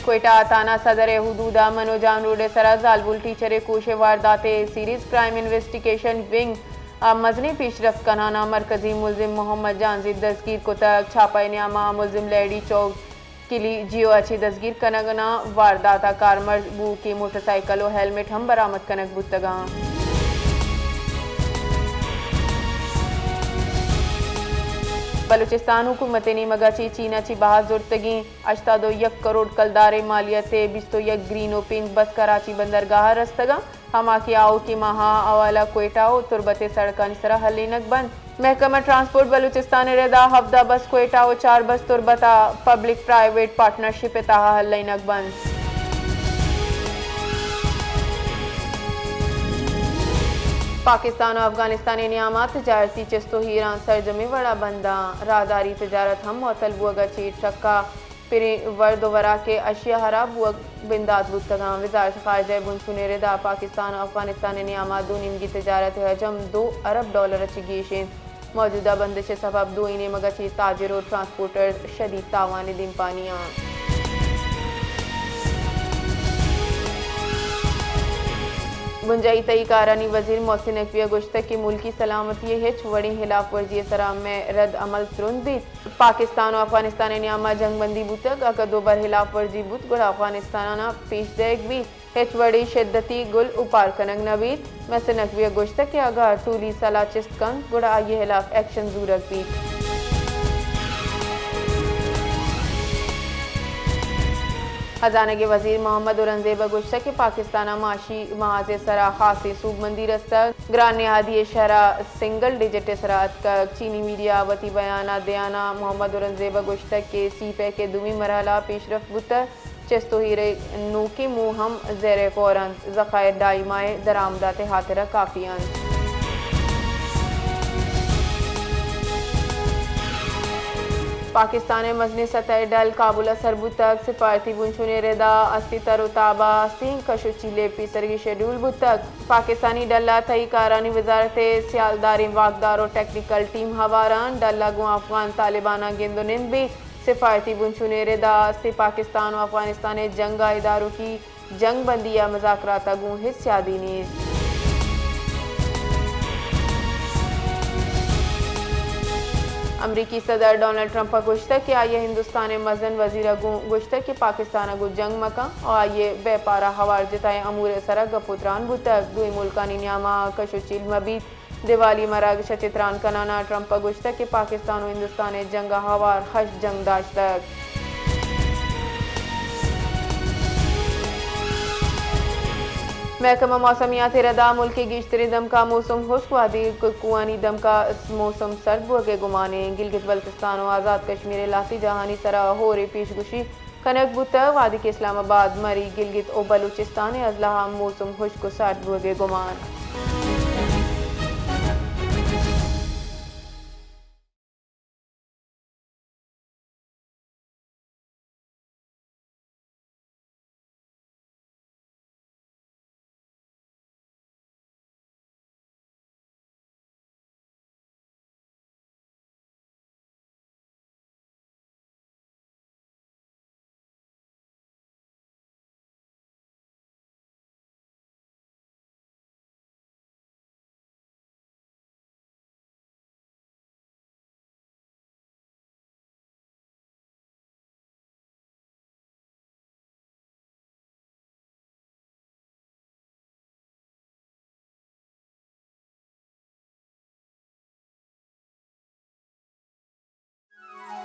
کوئٹہ تانا صدر حدودہ منوجان روڈ سرا زالبول ٹیچر کوش واردات سیریز کرائم انویسٹیگیشن ونگ مزنی پیش رفت کنانا مرکزی ملزم محمد جانزید دستگیر کو تک چھاپہ نیامہ ملزم لیڈی چوک کلی جیو اچھی دستگیر کنگنا وارداتا کارمرز بو کی موٹر سائیکل و ہیلمٹ ہم برآمد کنک بودتگاں بلوچستان حکومت نے مگاچی چینا چی بہت زورتگیں 81 کروڑ کلدار مالیت 21 گرین و پنک بس کراچی بندرگاہ رستگاں ہما کی آؤ کی ماہا اوالا کوئٹہ و تربت سڑکان سرا حلینک بند محکمہ ٹرانسپورٹ بلوچستان ردا 17 بس کوئٹہ و 4 بس تربتا پبلک پرائیویٹ پارٹنرشپ تاہا حلینک بند پاکستان و افغانستان نیامات تجارتی چستو ہیران سرجمی وڑا بنداں راہداری تجارت ہم معطل بوگا چی ٹرکا پری ورد و ورا کے اشیاء حراب بوگ بندات بودتگاں وزارت خارجہ بنچونے ردا پاکستان و افغانستان نیامات دو نیمگی تجارت حجم $2 ارب اچھی گیشیں موجودہ بندش سبب دو اینے مگا چی تاجر و ٹرانسپورٹر شدید تاوان دن پانیاں بنجائی تئی کارانی وزیر محسن نقوی گشتہ کی ملکی سلامتی ہچ وڑی خلاف ورزی سرام میں رد عمل ترند بیت پاکستان و افغانستان نیامہ جنگ بندی بوتک اگر دوبار خلاف ورزی بوت گڑ افغانستان پیش دیگ بیت ہچ وڑی شدتی گل اپار کنگ نبیت محسن نقوی گشتہ کے اگر طولی سلا چست کند گڑ آئی خلاف ایکشن زورک بیت خزانہ کے وزیر محمد اورنگزیب گشتہ کے پاکستان معاشی محاذ سرا خاصی سوگ مندی رستہ گران نہادی شہرہ سنگل ڈیجٹ سرات کا چینی میڈیا وتی بیانات دیانا محمد اورنگزیب گشتہ کے سی پے کے دومی مرحلہ پیش رفت بتا چستو ہیرے نوکی موہم زیر فوراً ذخائر دائمائے درآمدات خاطرہ کافیان پاکستان مزنی سطح ڈل کابل سربو تک سفارتی بنچونے ردا استی تر و تابا سین کشو چیلے پی سرگی شیڈول بو تک پاکستانی ڈلہ تئی کارانی وزارت سیالداری واقدار و ٹیکنیکل ٹیم ہواران ڈلہ گو افغان طالبانہ گندو نند بھی سفارتی بنچونے ردا استی پاکستان و افغانستان جنگا اداروں کی جنگ بندی یا مذاکرات گو حصہ دینیز امریکی صدر ڈونلڈ ٹرمپ گشتہ کہ آئیے ہندوستان مزن وزیر گشتہ کہ پاکستان گو جنگ مکہ اور آئیے بے پارا ہوار جتائے امور سرا گپوتران بوتک دوئی ملکانی نیامہ کشو چیل مبید دیوالی مراگ شچتران کنانا ٹرمپ گشتہ کہ پاکستان و ہندوستان جنگا ہوار خش جنگ داشتک محکمہ موسمیات ردا ملکی گیشتری دم کا موسم خشک وادی کوانی دم کا موسم سرد بوگے گمانے گلگت بلتستان و آزاد کشمیر لاتی جہانی سرا ہوری پیش گشی کنک بوتا وادی کے اسلام آباد مری گلگت و بلوچستان ازلہ موسم خشک و سرد بوگے گمان